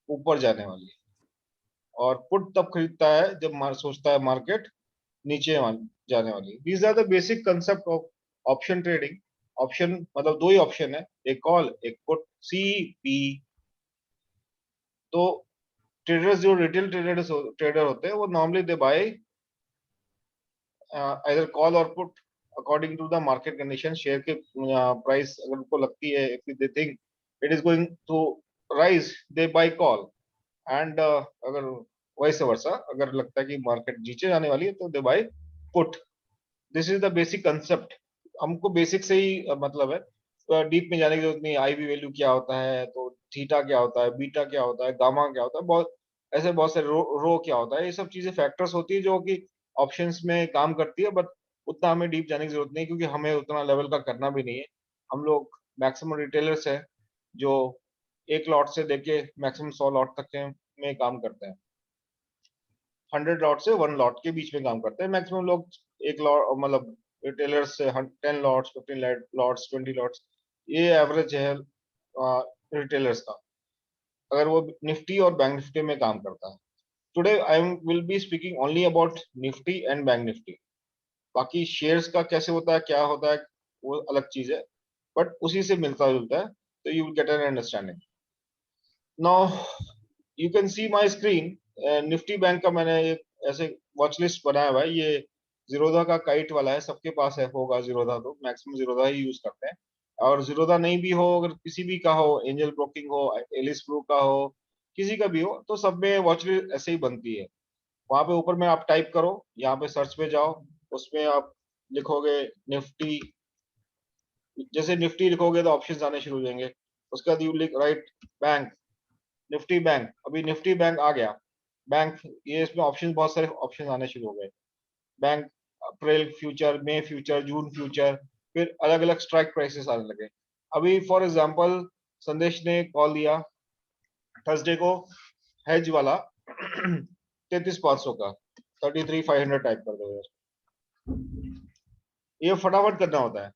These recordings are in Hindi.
ऊपर जाने वाली है, और पुट तब खरीदता है जब सोचता है मार्केट नीचे जाने वाली है। These are the basic concept of option trading. Option मतलब दो ही ऑप्शन है, एक कॉल एक पुट, सी पी। तो ट्रेडर्स जो रिटेल ट्रेडर होते हैं वो normally they buy either call और put according to the market condition. Share के प्राइस अगर उनको लगती है, if they think it is going to rise, they buy call. And अगर वैसे वर्सा अगर लगता है कि मार्केट नीचे जाने वाली है तो they buy put. This is the basic concept. हमको बेसिक से ही मतलब है, डीप में जाने की जरूरत नहीं। आईवी वैल्यू क्या होता है, तो थीटा क्या होता है, बीटा क्या होता है, गामा क्या होता है, बहुत ऐसे बहुत से रो क्या होता है, ये सब चीजें फैक्टर्स होती है जो कि ऑप्शंस में काम करती है। बट उतना हमें डीप जाने की जरूरत नहीं, क्योंकि हमें उतना लेवल का करना भी नहीं है। हम लोग मैक्सिमम रिटेलर्स है जो एक लॉट से लेके मैक्सिमम 100 लॉट तक के में काम करते हैं। 100 लॉट से 1 लॉट के बीच में काम करते हैं मैक्सिमम लोग। एक लॉट मतलब रिटेलर्स से 10 लॉट्स, 15 लॉट्स, 20 लॉट्स, ये एवरेज है रिटेलर्स का, अगर वो निफ्टी और बैंक निफ्टी में काम करता है। Today I will be speaking only about Nifty and bank Nifty. बाकी शेयर्स का कैसे होता है, क्या होता है, वो अलग चीज है, बट उसी से मिलता जुलता है, तो you will get an understanding. Now you can C my screen. Nifty bank का मैंने एक ऐसे वॉच लिस्ट बनाया हुआ है। ये जीरोधा का काइट वाला है, सबके पास है होगा जीरोधा, तो मैक्सिमम जीरोधा ही यूज करते हैं। और जीरोधा नहीं भी हो, अगर किसी भी का हो, एंजल ब्रोकिंग हो, एलिस ब्रू का हो, किसी का भी हो, तो सब में वॉच लिस्ट ऐसे ही बनती है। वहां पे ऊपर में आप टाइप करो, यहाँ पे सर्च पे जाओ, उसमें आप लिखोगे निफ्टी। जैसे निफ्टी लिखोगे तो ऑप्शंस आने शुरू हो जाएंगे। उसके बाद यू लिख राइट बैंक, निफ्टी बैंक। अभी निफ्टी बैंक आ गया। बैंक, ये इसमें ऑप्शन बहुत सारे ऑप्शन आने शुरू हो गए। बैंक अप्रैल फ्यूचर, मई फ्यूचर, जून फ्यूचर, फिर अलग अलग स्ट्राइक प्राइसेस आने लगे। अभी फॉर एग्जांपल संदेश ने कॉल दिया थर्सडे को, हेज वाला 33,500 का, 33,500 टाइप कर दो यार, ये फटाफट करना होता है।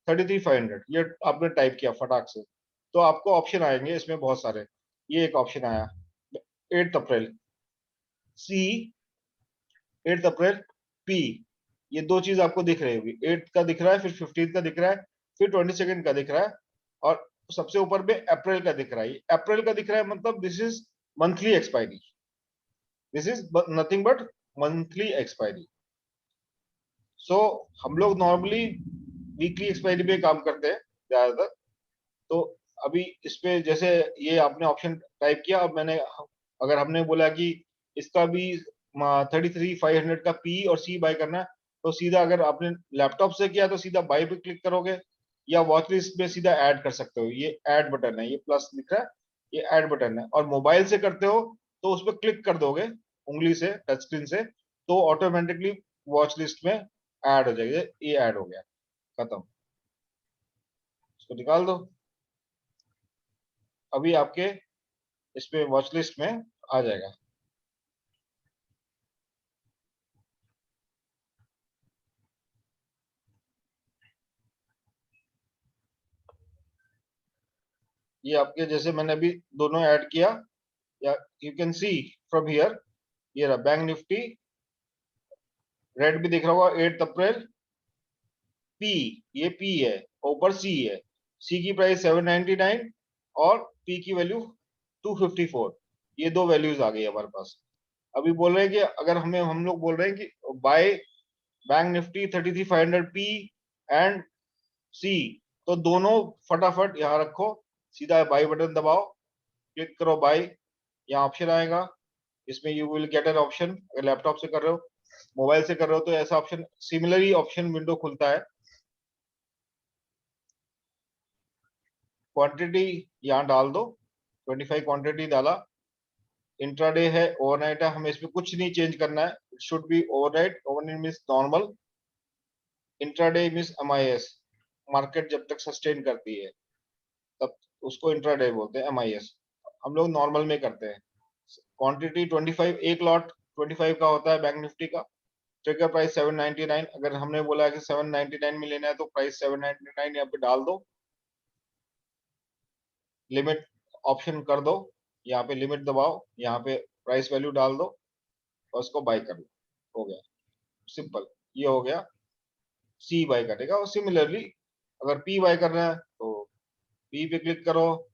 33,500 ये आपने टाइप किया फटाक से, तो आपको ऑप्शन आएंगे इसमें बहुत सारे। ये एक ऑप्शन आया 8 अप्रैल, सी 8 अप्रैल, पी। ये दो चीज आपको दिख रही होगी, 8 का दिख रहा है, फिर 15 का दिख रहा है, फिर 22 का दिख रहा है, और सबसे ऊपर में अप्रैल का दिख रहा है। अप्रैल का दिख रहा है मतलब this is monthly expiry, this is nothing but monthly expiry. So हम लोग नॉर्मली वीकली एक्सपायरी पे काम करते हैं ज्यादातर। तो अभी इस पे जैसे ये आपने ऑप्शन टाइप किया, अब मैंने, अगर हमने बोला कि इसका भी 33,500 का पी और सी बाय करना है, तो सीधा अगर आपने लैपटॉप से किया तो सीधा बाय पे क्लिक करोगे, या वॉच लिस्ट में सीधा ऐड कर सकते हो। ये ऐड बटन है, ये प्लस दिख रहा है, ये ऐड बटन है। और मोबाइल से करते हो तो उस पर क्लिक कर दोगे उंगली से, टच स्क्रीन से, तो ऑटोमेटिकली वॉच लिस्ट में ऐड हो जाएगी। ये ऐड हो गया, खत्म, इसको निकाल दो। अभी आपके इस पे वॉच लिस्ट में आ जाएगा। ये आपके जैसे मैंने अभी दोनों ऐड किया, या you can C from here, ये रहा बैंक निफ्टी, रेड भी दिख रहा होगा 8 अप्रैल, पी, ये पी है, ऊपर सी है। सी की प्राइस 799 और पी की वैल्यू 254। ये दो वैल्यूज आ गई हमारे पास। अभी बोल रहे हैं कि अगर हम लोग बोल रहे हैं कि buy Bank Nifty 33,500 P and C, तो दोनों फटाफट यहाँ रखो, सीधा बाय बटन दबाओ, क्लिक करो बाय, यहाँ ऑप्शन आएगा, इसमें you will get an option. अगर लैपटॉप से कर रहे हो, मोबाइल से कर रहे हो, तो ऐसा ऑप्शन सिमिलरली ऑप्शन विंडो खुलता है। क्वांटिटी यहाँ डाल दो, 25 क्वांटिटी डाला। इंट्राडे है, ओवरनाइट है, हमें इसमें कुछ नहीं चेंज करना है। It should be overnight, overnight means normal, intraday means MIS, market जब तक सस्टेन करती है तब उसको इंट्राडे बोलते हैं, एमआईएस। हम लोग नॉर्मल में करते हैं। क्वांटिटी 25, एक लॉट 25 का होता है बैंक निफ्टी का। ट्रिगर प्राइस 799, अगर हमने बोला है कि 799 में लेना है तो प्राइस 799 यहाँ पे डाल दो, लिमिट ऑप्शन कर दो, यहाँ पे लिमिट दबाओ, यहाँ पे प्राइस वैल्यू डाल दो और उसको बाय कर लो, हो गया सिंपल। ये हो गया, सी बाय करेगा। और सिमिलरली अगर पी बाय करना है तो पी पे क्लिक करो,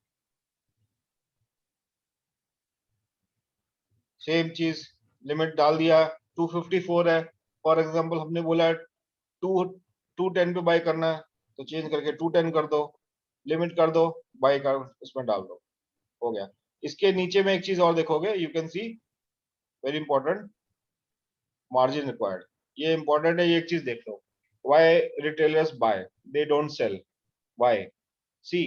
सेम चीज, लिमिट डाल दिया, 254 है फॉर एग्जांपल, हमने बोला है 210 पे बाय करना है, तो चेंज करके 210 कर दो, लिमिट कर दो, बाय कर उसमें डाल दो, हो गया। इसके नीचे में एक चीज और देखोगे, you can see, very important, margin required. ये इंपॉर्टेंट है, ये एक चीज देख लो, why retailers buy, they don't sell, why? See,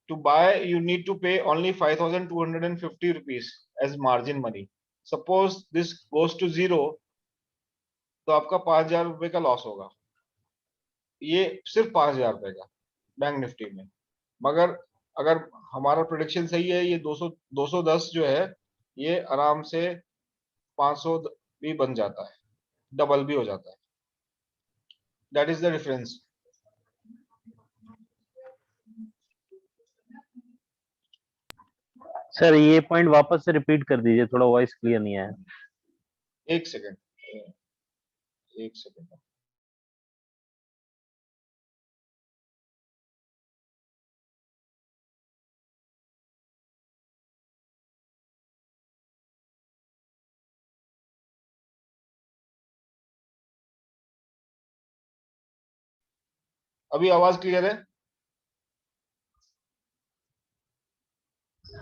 to buy you need to pay only 5250 rupees as margin money. Suppose this goes to zero, तो आपका 5000 रुपए का लॉस होगा, ये सिर्फ 5000 रुपए का बैंक निफ्टी में। मगर अगर हमारा प्रोडिक्शन सही है, ये 210 जो है ये आराम से 500 भी बन जाता है, डबल भी हो जाता है। That is the difference. Sir ये पॉइंट वापस से रिपीट कर दीजिए, थोड़ा वॉइस क्लियर नहीं आया। एक सेकेंड, एक सेकेंड। अभी आवाज क्लियर है?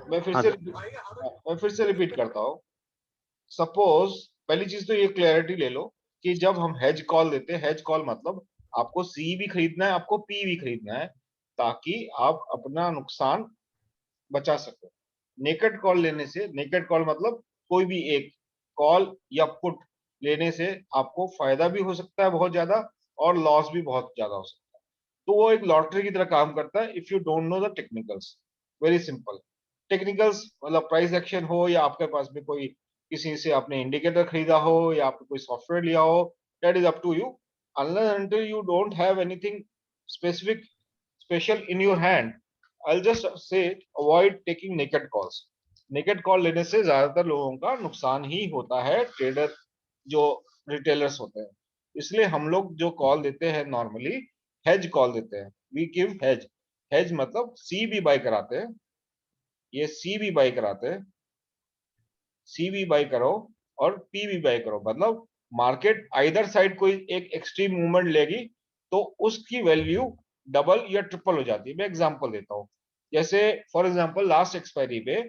मैं फिर हाँ से सर। मैं फिर से रिपीट करता हूँ। सपोज, पहली चीज तो ये क्लैरिटी ले लो कि जब हम हेज कॉल देते हैं, हेज कॉल मतलब आपको सी भी खरीदना है, आपको पी भी खरीदना है, ताकि आप अपना नुकसान बचा सको। नेकेड कॉल लेने से, नेकेड कॉल मतलब कोई भी एक कॉल या पुट लेने से आपको फायदा भी हो सकता है बहुत ज्यादा, और लॉस भी बहुत ज्यादा हो सकता है। तो वो एक लॉटरी की तरह काम करता है, if you don't know the technicals. Very simple. Technicals मतलब प्राइस एक्शन हो, या आपके पास में कोई किसी से आपने इंडिकेटर खरीदा हो, या आपने कोई सॉफ्टवेयर लिया हो, that is up to you. Unless until you don't have anything specific special in your hand, I'll just say avoid taking naked calls. Naked call लेने से ज्यादातर लोगों का नुकसान ही होता है, ट्रेडर जो रिटेलर्स होते हैं। इसलिए हम लोग जो कॉल देते हैं नॉर्मली हेज कॉल देते हैं, वी गिव हेज। हेज मतलब सी भी बाय कराते हैं, ये सी भी बाय कराते हैं, सी भी बाय करो और पी भी बाय करो, मतलब मार्केट आइदर साइड कोई एक एक्सट्रीम मूवमेंट लेगी तो उसकी वैल्यू डबल या ट्रिपल हो जाती है। मैं एग्जांपल देता हूँ, जैसे फॉर एग्जांपल लास्ट एक्सपायरी पे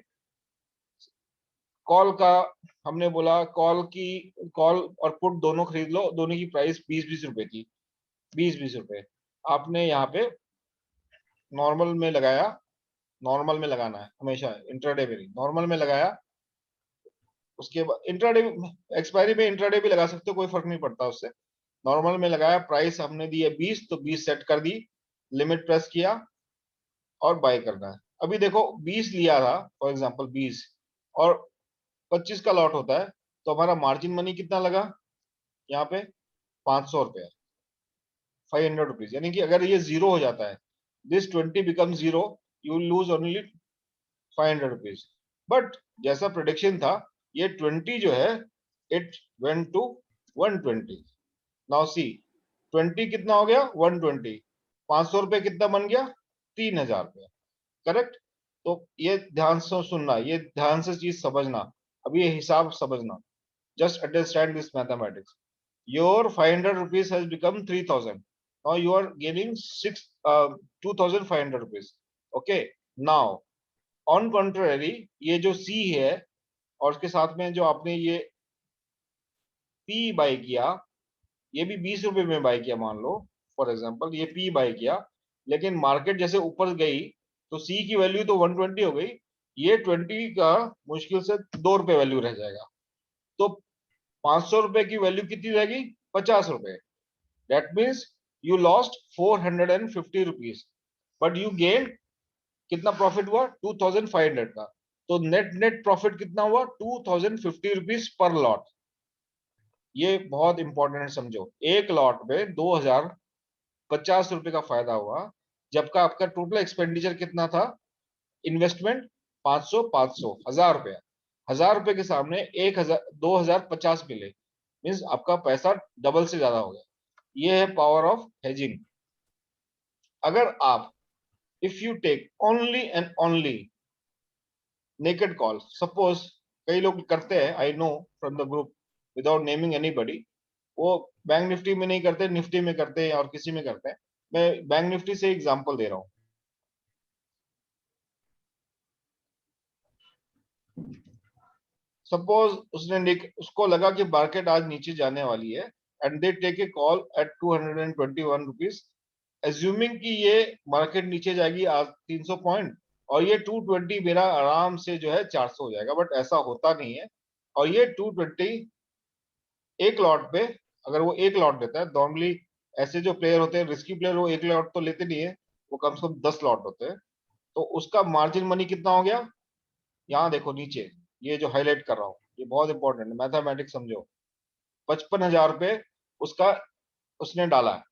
कॉल का हमने बोला, कॉल और पुट दोनों खरीद लो, दोनों की प्राइस 20-20 रुपए थी, 20-20 रुपए। आपने यहाँ पे नॉर्मल में लगाया, नॉर्मल में लगाना है हमेशा, इंट्राडे में नहीं, नॉर्मल में लगाया। उसके बाद इंट्राडे, एक्सपायरी में इंट्राडे भी लगा सकते हो, कोई फर्क नहीं पड़ता उससे। नॉर्मल में लगाया, प्राइस हमने दी है 20, तो 20 सेट कर दी, लिमिट प्रेस किया और बाय करना है। अभी देखो 20 लिया था फॉर एग्जांपल 20, और 25 का लॉट होता है, तो हमारा मार्जिन मनी कितना लगा यहाँ पे? 500 रुपये, 500 रुपीज। यानी कि अगर ये जीरो हो जाता है, this 20 become zero, you lose only 500 rupees. But जैसा प्रोडिक्शन था, ये 20 जो है it went to 120। Now see, 20 कितना हो गया? 120। 500 रुपये कितना बन गया? 3000 रुपये, करेक्ट? तो ये ध्यान से सुनना, ये ध्यान से चीज समझना, अब ये हिसाब समझना, just understand this mathematics. Your 500 rupees has become 3000. Now you are gaining 2500 rupees. Okay. Now on contrary, ये जो C है और उसके साथ में जो आपने ये P बाय किया, ये भी 20 रुपए में बाय किया मान लो, फॉर एग्जांपल ये P बाय किया, लेकिन मार्केट जैसे ऊपर गई तो C की वैल्यू तो 120 हो गई, ये 20 का मुश्किल से 2 रुपए वैल्यू रह जाएगा। तो 500 रुपए की वैल्यू कितनी रहेगी? 50 रुपए। That means you lost 450 rupees, but you gain, कितना प्रॉफिट हुआ? 2500 का। तो नेट नेट प्रॉफिट कितना हुआ? 2050 रुपीज पर लॉट। ये बहुत इंपॉर्टेंट है, समझो। एक लॉट में 2050 रुपए का फायदा हुआ, जबकि आपका टोटल एक्सपेंडिचर कितना था? इन्वेस्टमेंट 500 500 1000 रुपया, 1000 रुपए के सामने 1000 2050 मिले, मीन्स आपका पैसा डबल से ज्यादा हो गया। ये है पावर ऑफ हेजिंग। अगर आप if you take only and only naked call, suppose कई लोग करते हैं, I know from the group without naming anybody, वो बैंक निफ्टी में नहीं करते, निफ्टी में करते हैं और किसी में करते हैं। मैं बैंक निफ्टी से एग्जांपल दे रहा हूं। सपोज उसको लगा कि मार्केट आज नीचे जाने वाली है, and they take a call at 221 rupees, assuming कि ये मार्केट नीचे जाएगी आज 300 पॉइंट, और ये 220 मेरा आराम से जो है 400 हो जाएगा, बट ऐसा होता नहीं है। और ये 220 एक लॉट पे, अगर वो एक लॉट लेता है, नॉर्मली ऐसे जो प्लेयर होते हैं रिस्की प्लेयर, वो एक लॉट तो लेते नहीं है, वो कम से कम 10 लॉट होते हैं, तो उसका मार्जिन मनी कितना हो गया? यहाँ देखो नीचे, ये जो हाईलाइट कर रहा हूँ ये बहुत इंपॉर्टेंट है, मैथमेटिक्स समझो। 55,000 रुपए उसका उसने डाला है।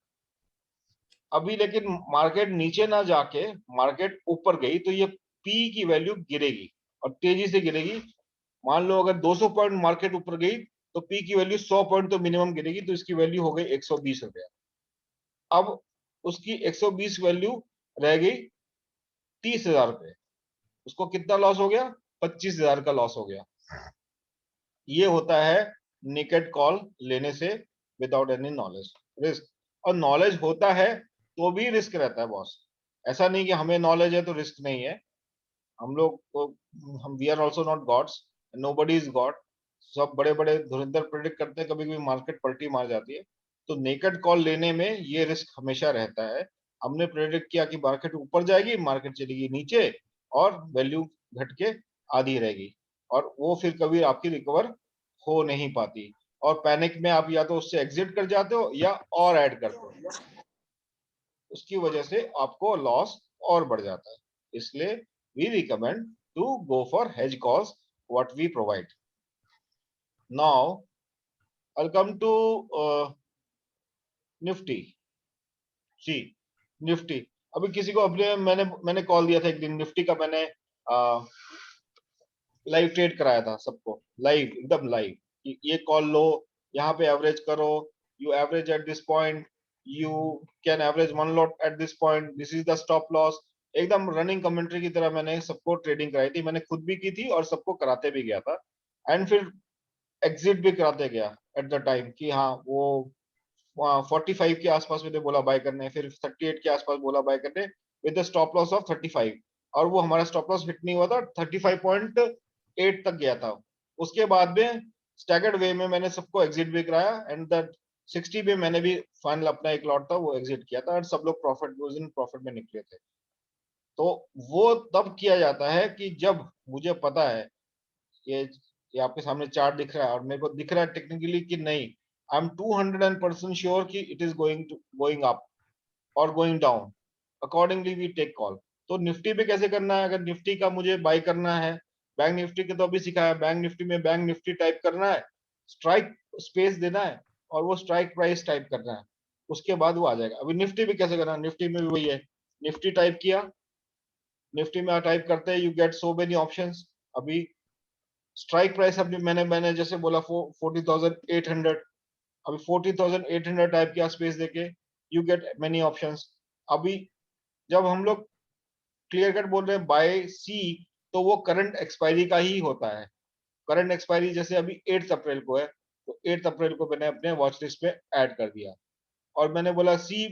अभी लेकिन मार्केट नीचे ना जाके मार्केट ऊपर गई तो ये पी की वैल्यू गिरेगी, और तेजी से गिरेगी। मान लो अगर 200 पॉइंट मार्केट ऊपर गई तो पी की वैल्यू 100 पॉइंट तो मिनिमम गिरेगी, तो इसकी वैल्यू हो गई 120 रुपया। अब उसकी 120 वैल्यू रह गई 30,000 रुपये, उसको कितना लॉस हो गया? 25,000 का लॉस हो गया। ये होता है नेकेड कॉल लेने से विदाउट एनी नॉलेज, रिस्क। और नॉलेज होता है तो भी रिस्क रहता है बॉस। ऐसा नहीं कि हमें नॉलेज है तो रिस्क नहीं है। हम लोग को, हम we are also not gods, nobody is god. सब बड़े बड़े धुरंधर प्रेडिक्ट करते हैं, कभी कभी मार्केट पलटी मार जाती है। तो नेकेड कॉल लेने में ये रिस्क हमेशा रहता है। हमने प्रेडिक्ट किया कि मार्केट ऊपर जाएगी, मार्केट चलेगी नीचे, और वैल्यू घट के आधी रहेगी, और वो फिर कभी आपकी रिकवर हो नहीं पाती। और पैनिक में आप या तो उससे एग्जिट कर जाते हो या और ऐड करते हो, उसकी वजह से आपको लॉस और बढ़ जाता है। इसलिए we recommend to go for hedge calls what we provide. Now I come to Nifty. See Nifty, अभी किसी को अपने मैंने कॉल दिया था एक दिन, निफ्टी का मैंने लाइव ट्रेड कराया था सबको, लाइव एकदम लाइव। ये कॉल लो, यहाँ पे एवरेज करो, you average at this point, you can average one lot at this point, this is the stop loss. एकदम रनिंग कमेंट्री की तरह मैंने सबको ट्रेडिंग कराई थी, मैंने खुद भी की थी और सबको कराते भी गया था। एंड फिर एग्जिट भी कराते गया एट द टाइम कि हाँ वो 45 के आसपास मैंने बोला बाय करने, फिर 38 के आसपास बोला बाय करने विद स्टॉप लॉस ऑफ 35, और वो हमारा स्टॉप लॉस हिट नहीं हुआ था, 35.8 तक गया था। उसके बाद में स्टैगर्ड वे में मैंने सबको एग्जिट भी कराया, एंड दैट 60 में मैंने भी फाइनल अपना एक लॉट था वो एग्जिट किया था, और सब लोग प्रॉफिट, उस दिन प्रॉफिट में निकले थे। तो वो तब किया जाता है कि जब मुझे पता है, ये ये आपके सामने चार्ट दिख रहा है और मेरे को दिख रहा है टेक्निकली कि नहीं, आई एम 200% श्योर कि इट इज गोइंग अप और going down, accordingly we take call. तो निफ्टी पे कैसे करना है? अगर निफ्टी का मुझे बाय करना है, बैंक निफ्टी के तो अभी सिखाया, बैंक निफ्टी में बैंक निफ्टी टाइप करना है, स्ट्राइक स्पेस देना है, और वो स्ट्राइक प्राइस टाइप करना है, उसके बाद वो आ जाएगा। अभी निफ्टी पे कैसे करना है? निफ्टी में भी वही है, निफ्टी टाइप किया, निफ्टी में टाइप करते हैं, you get so many options. अभी स्ट्राइक प्राइस अभी मैंने मैंने जैसे बोला 40,800, अभी 40,800 टाइप किया स्पेस देके, यू गेट मेनी ऑप्शंस। अभी जब हम लोग क्लियर कट बोल रहे हैं बाय सी, तो वो करंट एक्सपायरी का ही होता है। करंट एक्सपायरी जैसे अभी 8 अप्रैल को है, तो 8 अप्रैल को मैंने अपने वॉच लिस्ट में ऐड कर दिया, और मैंने बोला सी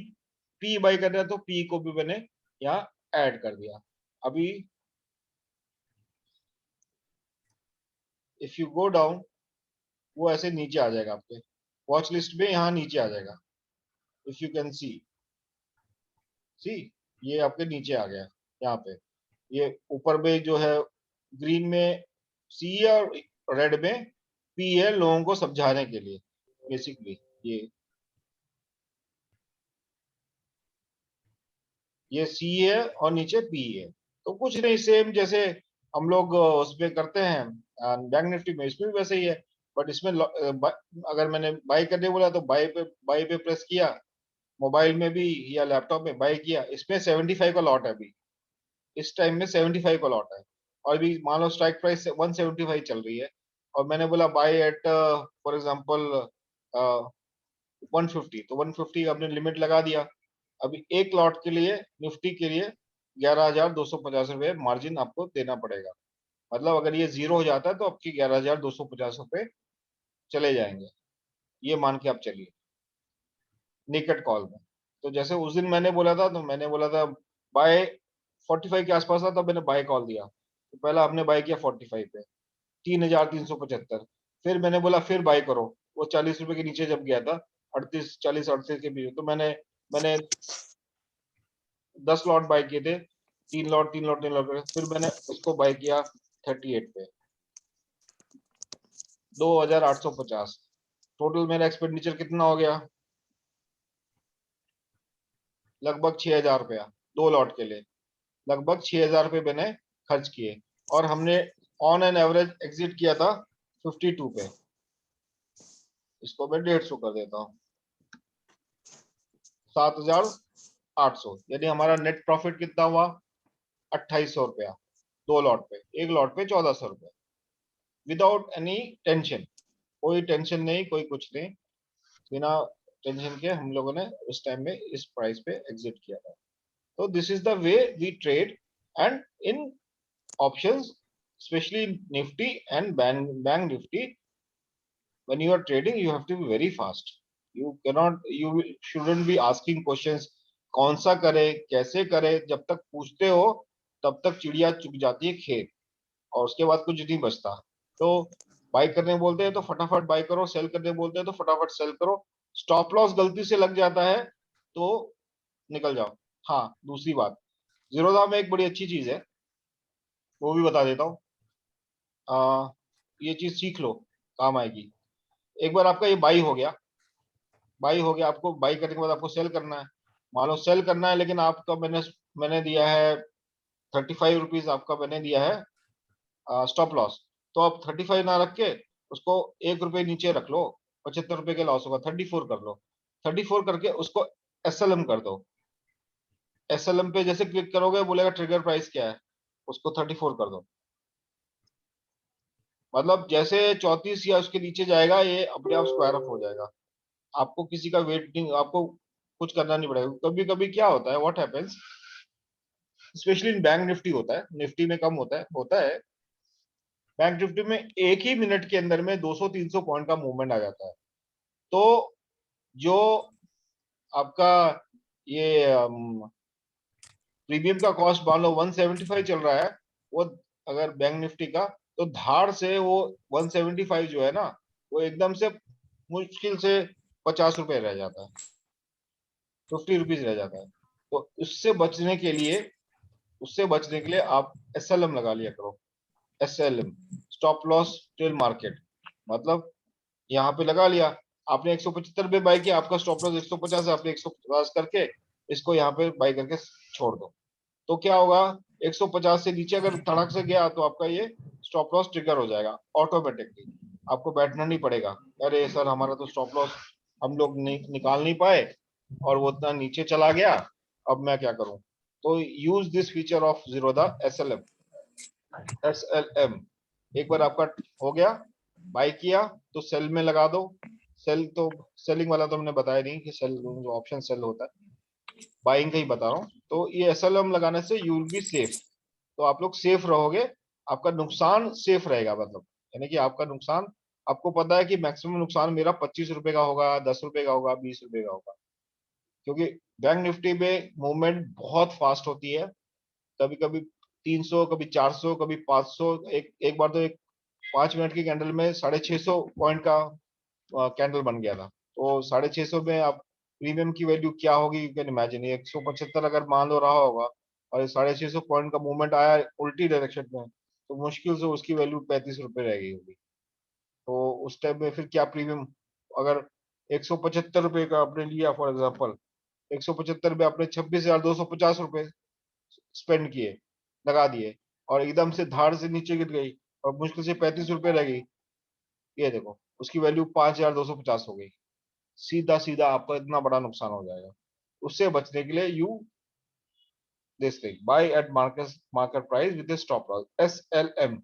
पी बाय करना है तो पी को भी मैंने यहाँ ऐड कर दिया। अभी इफ यू गो डाउन, वो ऐसे नीचे आ जाएगा आपके वॉच लिस्ट में, यहाँ नीचे आ जाएगा, इफ यू कैन सी ये आपके नीचे आ गया यहाँ पे। ये ऊपर में जो है ग्रीन में सी है, और रेड में पी है, लोगों को समझाने के लिए बेसिकली। ये सी है और नीचे पी है, तो कुछ नहीं, सेम जैसे हम लोग उसमें करते हैं बैंक निफ्टी में, इसमें भी वैसे ही है। बट इसमें अगर मैंने बाय करने बोला तो बाय पे प्रेस किया, मोबाइल में भी या लैपटॉप में बाय किया। इसमें 75 का लॉट है अभी, इस टाइम में 75 का लॉट है। और भी मान लो स्ट्राइक प्राइस 175 चल रही है और मैंने बोला बाय एट फॉर एग्जांपल 150, तो 150 आपने लिमिट लगा दिया। अभी एक लॉट के लिए निफ्टी के लिए 11,250 रुपये मार्जिन आपको देना पड़ेगा। मतलब अगर ये जीरो हो जाता है तो आपकी 11,250 रुपये चले जाएंगे, ये मान के आप चलिए नेकेड कॉल में। तो जैसे उस दिन मैंने बोला था, तो मैंने बोला था बाय 45 के आसपास था, तब मैंने बाय कॉल दिया। तो पहला हमने बाय किया 45 पे, 3,375। फिर मैंने बोला फिर बाय करो, वो 40 रुपए के नीचे जब गया था, 38, 40, 38 के बीच, तो मैंने 10 लॉट बाय किए थे, 3 लॉट 3 लॉट 3 लॉट करके। फिर मैंने उसको बाय किया 38 पे, 2,850। टोटल मेरा एक्सपेंडिचर कितना हो गया? लगभग 6,000 रुपया, 2 लॉट के लिए लगभग 6,000 रुपये मैंने खर्च किए। और हमने ऑन एन एवरेज एग्जिट किया था 52 पे। इसको मैं 150 कर देता हूँ, 7,800, यानी हमारा नेट प्रॉफिट कितना हुआ? 2,800 रुपया, 2 लॉट पे, एक लॉट पे 1,400 रुपये, विदाउट एनी टेंशन। कोई टेंशन नहीं, कोई कुछ नहीं, बिना टेंशन के हम लोगों ने उस टाइम में इस प्राइस पे एग्जिट किया था। तो this is the way we trade. And in options, especially Nifty and Bank Nifty, when you are trading, you have to be very fast. You shouldn't be asking questions, कौन सा करे, कैसे करे। जब तक पूछते हो तब तक चिड़िया चुग जाती है खेत, और उसके बाद कुछ नहीं बचता। तो बाय करने बोलते हैं तो फटाफट बाय करो, सेल करने बोलते हैं तो फटाफट सेल करो। स्टॉप लॉस गलती से लग जाता है तो निकल जाओ। हाँ, दूसरी बात, जीरोधा में एक बड़ी अच्छी चीज है, वो भी बता देता हूँ। ये चीज सीख लो, काम आएगी। एक बार आपका ये बाई हो गया, आपको बाई करने के बाद आपको सेल करना है। मान लो सेल करना है, लेकिन आपका मैंने मैंने दिया है 35 रुपीज, आपका मैंने दिया है स्टॉप लॉस। तो आप 35 ना रख के उसको 1 रुपए नीचे रख लो, 75 रुपए के लॉस होगा, 34 कर लो। 34 करके उसको एसएलएम कर दो। एसएलएम पे जैसे क्लिक करोगे बोलेगा ट्रिगर प्राइस क्या है, उसको 34 कर दो। मतलब जैसे 34 या उसके नीचे जाएगा, ये अपने आप स्क्वायर अप हो जाएगा। आपको किसी का वेटिंग, आपको कुछ करना नहीं पड़ेगा। कभी कभी क्या होता है, what happens, specially in bank Nifty होता है, निफ्टी में कम होता है। बैंक निफ्टी में एक ही मिनट के अंदर में 200-300 पॉइंट का मूवमेंट आ जाता है। तो जो आपका ये प्रीमियम का कॉस्ट मान लो 175 चल रहा है, वो अगर बैंक निफ्टी का, तो धार से वो 175 जो है ना, वो एकदम से मुश्किल से 50 रुपए रह जाता है, 50 रुपीज रह जाता है। तो उससे बचने के लिए आप एसएलएम लगा लिया करो। SLM, stop loss till market. मतलब यहाँ पे लगा लिया आपने, 175 पे बाई किया, आपका स्टॉप लॉस 150 है, आपने 150 करके इसको यहाँ पे बाई करके छोड़ दो। तो क्या होगा, 150 से नीचे अगर धड़क से गया तो आपका ये स्टॉप लॉस ट्रिगर हो जाएगा ऑटोमेटिकली। आपको बैठना नहीं पड़ेगा, अरे सर हमारा तो स्टॉप लॉस हम लोग निकाल नहीं पाए और वो इतना नीचे चला गया, अब मैं क्या करूं। तो use this feature of Zerodha SLM. SLM एक बार आपका हो गया, बाय किया तो सेल में लगा दो। सेल तो सेलिंग वाला तो हमने बताया नहीं कि सेल जो ऑप्शन सेल होता है, बाइंग का ही बता रहा हूँ। तो ये एसएलएम लगाने से यू विल बी सेफ। तो आप लोग सेफ रहोगे, आपका नुकसान सेफ रहेगा। मतलब यानी कि आपका नुकसान, आपको पता है कि मैक्सिमम नुकसान मेरा 25 रुपए का होगा, 10 रुपए का होगा, 20 रुपए का होगा। क्योंकि बैंक निफ्टी में मूवमेंट बहुत फास्ट होती है, कभी कभी 300, कभी 400, कभी 500। एक एक बार तो एक 5 मिनट की कैंडल में 650 पॉइंट का कैंडल बन गया था। तो 650 में आप प्रीमियम की वैल्यू क्या होगी, यू कैन इमेजिन। 175 अगर मान लो रहा होगा और 650 पॉइंट का मूवमेंट आया उल्टी डायरेक्शन में, तो मुश्किल से उसकी वैल्यू 35 रुपए रह गई होगी। तो उस टाइम में फिर क्या प्रीमियम, अगर 175 रुपए का आपने लिया फॉर एग्जाम्पल, 175 में आपने 26,250 रुपए स्पेंड किए, लगा दिए, और एकदम से धार से नीचे गिर गई और मुश्किल से 35 रुपए रह गई, ये देखो उसकी वैल्यू 5,250 हो गई। सीधा सीधा आपका इतना बड़ा नुकसान हो जाएगा। उससे बचने के लिए you this thing, by eight market price with stop loss, SLM।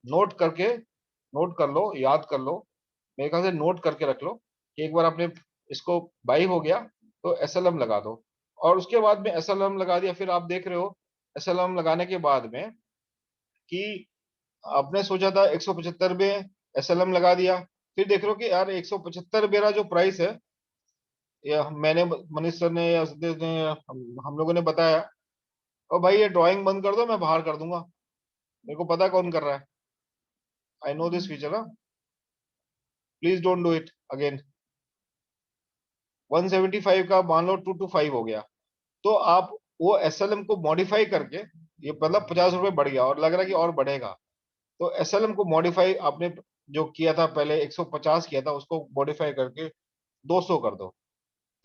Note करके, नोट कर लो, याद कर लो, मेरे ख्याल से नोट करके रख लो कि एक बार आपने इसको बाई हो गया तो SLM लगा दो। और उसके बाद में SLM लगा दिया, फिर आप देख रहे हो SLM लगाने के बाद में कि आपने सोचा था 175 में SLM लगा दिया, फिर देख रहे हो कि यार 175 मेरा जो प्राइस है, या मैंने, मनीष सर ने या सिद्धेश ने या हम लोगों ने बताया, और भाई ये ड्राइंग बंद कर दो, मैं बाहर कर दूंगा, मेरे को पता है कौन कर रहा है, I know this feature, please don't do it again. 175 का मान लो 225 हो गया, तो आप वो SLM को मॉडिफाई करके, ये मतलब 50 रुपए बढ़ गया और लग रहा है कि और बढ़ेगा, तो SLM को मॉडिफाई आपने जो किया था पहले 150 किया था, उसको मॉडिफाई करके 200 कर दो,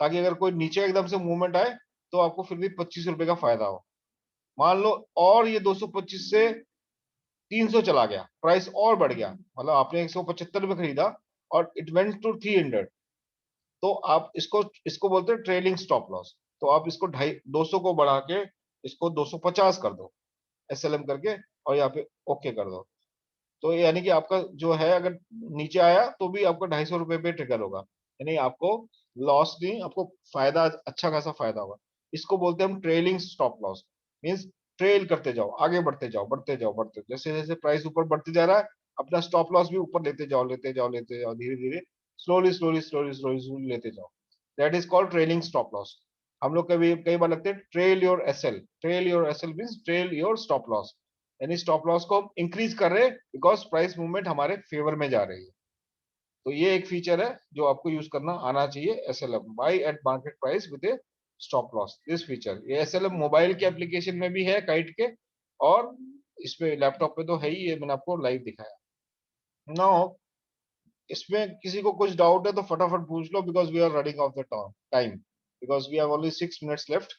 ताकि अगर कोई नीचे एकदम से मूवमेंट आए तो आपको फिर भी 25 रुपए का फायदा हो। मान लो और ये 225 से 300 चला गया, प्राइस और बढ़ गया, मतलब आपने 175 में खरीदा और इट वेंट टू 300, तो आप इसको इसको बोलते हैं ट्रेलिंग स्टॉप लॉस। तो आप इसको 250 को बढ़ा के इसको 250 कर दो, SLM करके, और यहाँ पे ओके कर दो। तो यानी कि आपका जो है, अगर नीचे आया तो भी आपको 250 रुपए पे ट्रिगर होगा, यानी आपको लॉस नहीं, आपको फायदा, अच्छा खासा फायदा होगा। इसको बोलते हैं हम trailing stop loss. Means trail करते जाओ, आगे बढ़ते जाओ, बढ़ते जाओ, बढ़ते, जैसे जैसे प्राइस ऊपर बढ़ते जा रहा है, अपना स्टॉप लॉस भी ऊपर लेते जाओ, लेते जाओ, लेते जाओ, धीरे धीरे, स्लोली स्लोली स्लोली स्लोली लेते जाओ। That is called trailing stop loss. हम लोग कभी कई बार लगते हैं trail your SL, trail your SL means trail your stop loss, यानी स्टॉप लॉस को हम इंक्रीज कर रहे हैं बिकॉज प्राइस मूवमेंट हमारे फेवर में जा रही है। तो ये एक फीचर है जो आपको यूज करना आना चाहिए, SLM, by eight market price with A stop loss, this feature. ये SLM मोबाइल के एप्लीकेशन में भी है, काइट के, और इसमें लैपटॉप पे तो है ही, ये मैंने आपको लाइव दिखाया। नाउ इसमें किसी को कुछ डाउट है तो फटाफट पूछ लो, because we are running of the time, because we have only 6 minutes left.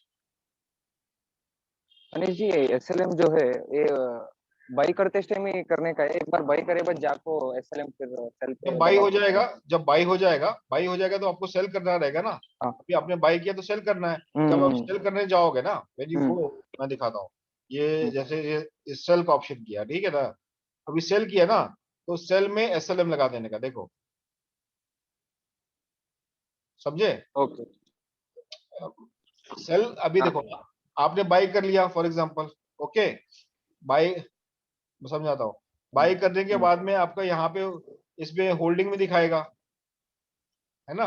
Anish ji, SLM जो है ये बाई करते टाइम ही करने का है, एक बार बाई करे बाद जाको SLM फिर सेल जब पे बाई दबा हो सकते जाएगा, हैं। जब बाई हो जाएगा तो आपको सेल करना रहेगा ना, हाँ। अभी आपने बाई किया तो सेल करना है। जब आप हम्म। सेल करने जाओगे ना, व्हेन यू हम्म। गो, मैं दिखाता हूँ, ये हम्म। जैसे ये सेल का ऑप्शन किया, ठीक है ना, अभी सेल किया ना, तो सेल में SLM लगा देने का, देखो, समझे? ओके। सेल अभी हाँ। देखो, आपने बाई कर लिया फॉर एग्जांपल, ओके, बाई, मैं समझाता हूँ, हम्म। बाई करने के हम्म। बाद में आपका यहाँ पे इसमें होल्डिंग में दिखाएगा, है ना,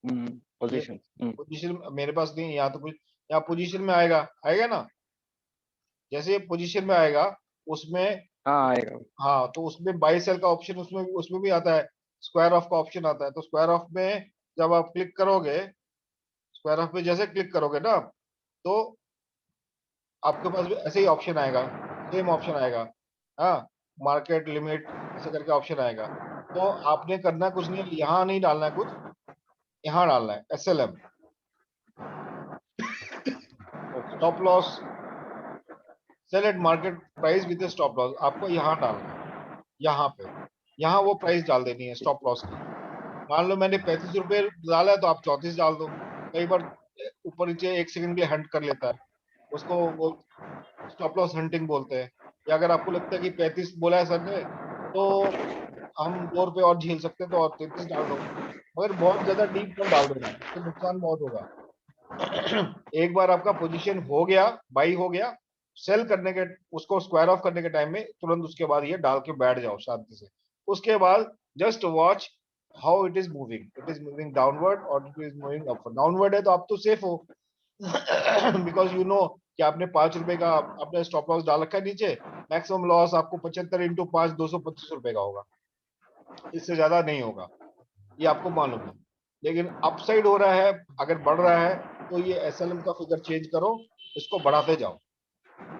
ये पोजीशन। हम्म। पोजीशन मेरे पास नहीं है, यहाँ तो कुछ, यहाँ पोजीशन में आएगा, आएगा ना, जैसे ये पोजीशन में आएगा, उसमें, हाँ आएगा। हाँ, तो उसमें बाई सेल का ऑप्शन, उसमें भी आता है, स्क्वायर ऑफ का ऑप्शन आता है, तो स्क्वायर ऑफ में जब आप क्लिक करोगे, स्क्वायर ऑफ में जैसे क्लिक करोगे ना, तो आपके पास भी ऐसे ही ऑप्शन आएगा, सेम ऑप्शन आएगा, हाँ, मार्केट लिमिट ऐसे करके ऑप्शन आएगा। तो आपने करना कुछ नहीं, यहाँ नहीं डालना है कुछ, यहाँ डालना है SLM, stop loss, sell at market price with stop loss, आपको यहाँ डालना है, यहाँ पे, यहाँ वो प्राइस डाल देनी है स्टॉप लॉस की। मान लो मैंने 35 रुपए डाला है, तो आप 34 डाल दो। कई बार ऊपर नीचे 1 सेकंड के लिए हंट कर लेता है, उसको वो स्टॉप लॉस हंटिंग बोलते हैं। या अगर आपको लगता है कि 35 बोला है सर ने, तो हम 2 रुपए और झेल सकते हैं, तो और 33 डाल दो, मगर बहुत ज्यादा डीप मत डाल देना, इससे नुकसान बहुत होगा। एक बार आपका पोजीशन हो गया, बाई हो गया, सेल करने के, उसको स्क्वायर ऑफ करने के टाइम में तुरंत उसके बाद ये डाल के बैठ जाओ शांति से। उसके बाद just watch how it is moving downward और it is moving upward. Downward है तो आप तो सेफ हो, बिकॉज यू नो कि आपने 5 रुपए का आपने स्टॉप लॉस डाल रखा है नीचे, मैक्सिमम लॉस आपको 75 × 5 225 रुपए का होगा, इससे ज्यादा नहीं होगा, ये आपको मालूम है। लेकिन अपसाइड हो रहा है, अगर बढ़ रहा है, तो ये SLM का फिगर चेंज करो, इसको बढ़ाते जाओ।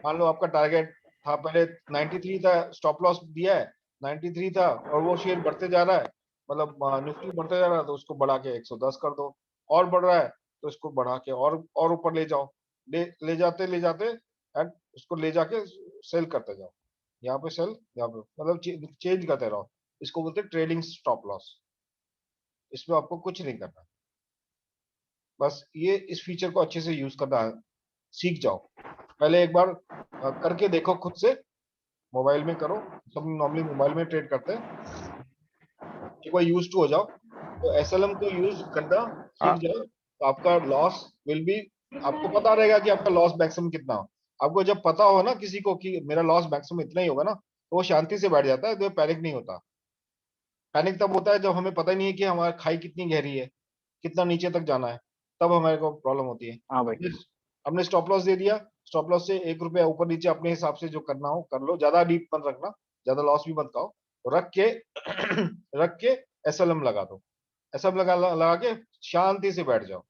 मान लो आपका टारगेट था पहले 93 था, स्टॉप लॉस दिया है 93 था, और वो शेयर बढ़ते जा रहा है, मतलब निफ्टी बढ़ते जा रहा है, तो उसको बढ़ा के 110 कर दो। और बढ़ रहा है तो इसको बढ़ा के और ऊपर ले जाओ, ले जाते एंड उसको ले जाके सेल करते जाओ, यहाँ पे सेल, यहाँ पे, मतलब चेंज करते रहो। इसको बोलते हैं ट्रेलिंग स्टॉप लॉस। इसमें आपको कुछ नहीं करना, बस ये इस फीचर को अच्छे से यूज करना सीख जाओ। पहले एक बार करके देखो खुद से, मोबाइल में करो, सब नॉर्मली मोबाइल में ट्रेड करते हैं, एक बार यूज टू हो जाओ, तो एसएलएम को यूज करना सीख जाओ, तो आपका लॉस विल बी, आपको पता रहेगा कि आपका लॉस मैक्सिमम कितना हो। आपको जब पता हो ना किसी को कि मेरा लॉस मैक्सिमम इतना ही होगा ना, तो वो शांति से बैठ जाता है, तो पैनिक नहीं होता। पैनिक तब होता है जब हमें पता ही नहीं है कि हमारा खाई कितनी गहरी है, कितना नीचे तक जाना है, तब हमारे को प्रॉब्लम होती है। हाँ भाई। हमने स्टॉप लॉस दे दिया, स्टॉप लॉस से 1 रुपया ऊपर नीचे अपने हिसाब से जो करना हो कर लो, ज्यादा डीप मत रखना, ज्यादा लॉस भी मत खाओ, रख के रख के एसएलएम लगा दो, एसएलएम लगा के शांति से बैठ जाओ।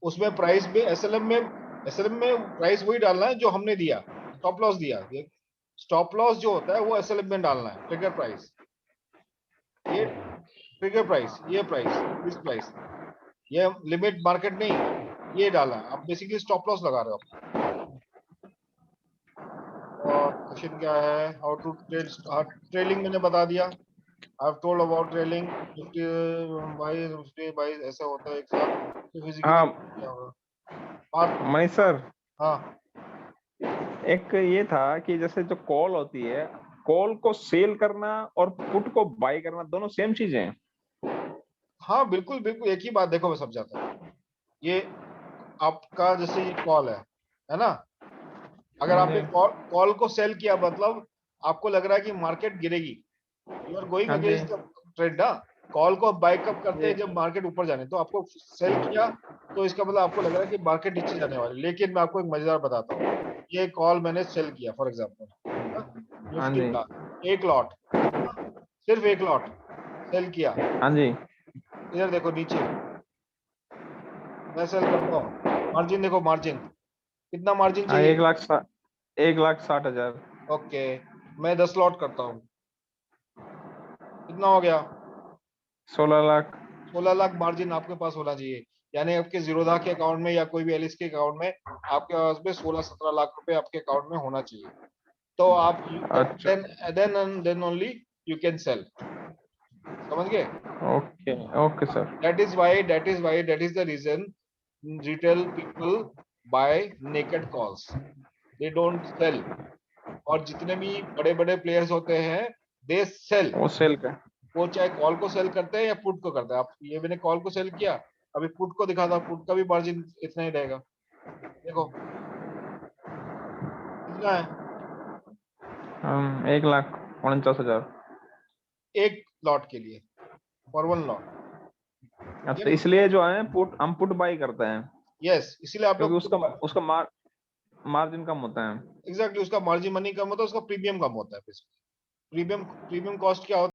उसमें प्राइस में एसएलएम में प्राइस वही डालना है जो हमने दिया, स्टॉप लॉस दिया, स्टॉप लॉस जो होता है वो एसएलएम में डालना है, ट्रिगर प्राइस, ये ट्रिगर प्राइस, ये प्राइस, इस प्राइस, ये लिमिट मार्केट नहीं, ये डाला है। आप बेसिकली स्टॉप लॉस लगा रहे हो। और क्वेश्चन क्या है, हाउ टू ट्रेड, ट्रेलिंग मैंने बता दिया, I have told about trailing, 50 by ऐसा होता है एक साथ, तो फिजिकली हाँ क्या होगा। मनीष सर, हाँ एक ये था कि जैसे जो कॉल होती है, कॉल को सेल करना और पुट को बाय करना दोनों सेम चीजें हैं। हाँ बिल्कुल बिल्कुल, एक ही बात, देखो मैं समझाता हूँ। ये आपका जैसे ये कॉल है ना, अगर हाँ आपने जी, कॉल को सेल किया, मतलब आपको लग रहा है कि मार्केट गिरेगी, यू आर गोइंग हाँ जी, अगेंस्ट द ट्रेंड ना। कॉल को बाय कब करते जी, हैं, जब मार्केट ऊपर जाने, तो आपको सेल किया, तो इसका मतलब आपको लग रहा है कि मार्केट नीचे जाने वाली। लेकिन मैं आपको एक मजेदार बताता हूँ, ये कॉल मैंने सेल किया फॉर एग्जांपल हाँ निफ्टी जी, का, एक लॉट, सिर्फ एक लॉट सेल किया, हाँ जी, इधर देखो नीचे, मैं सेल करता हूँ, मार्जिन देखो, मार्जिन कितना मार्जिन हाँ, चाहिए, 1,60,000। ओके, मैं 10 लॉट करता हूँ, कितना हो गया, 16 लाख। 16 लाख मार्जिन आपके पास होना चाहिए। यानी आपके जीरोधा के अकाउंट में या कोई भी एलिस के अकाउंट में आपके पास में 16-17 लाख रुपए आपके अकाउंट में होना चाहिए, तो आप अच्छा, then only you can sell. समझ गए? Okay, okay sir. that is the reason retail people buy naked calls, they don't sell। और जितने भी बड़े बड़े प्लेयर्स होते हैं, दे सेल, वो सेल का। वो चाहे कॉल को सेल करते हैं या पुट को करते हैं। आप ये मैंने कॉल को सेल किया, अभी पुट को दिखा था, पुट का भी मार्जिन इतना ही रहेगा, देखो कितना है, 1,49,000। एक लॉट के लिए, फॉर वन लॉट। अच्छा, इसलिए जो है पुट, हम पुट बाई करते हैं यस, इसीलिए आप क्योंकि लोग उसका उसका मार्जिन कम होता है। एग्जैक्टली, उसका मार्जिन मनी कम होता है, उसका प्रीमियम कम होता है। प्रीमियम प्रीमियम कॉस्ट क्या होता है?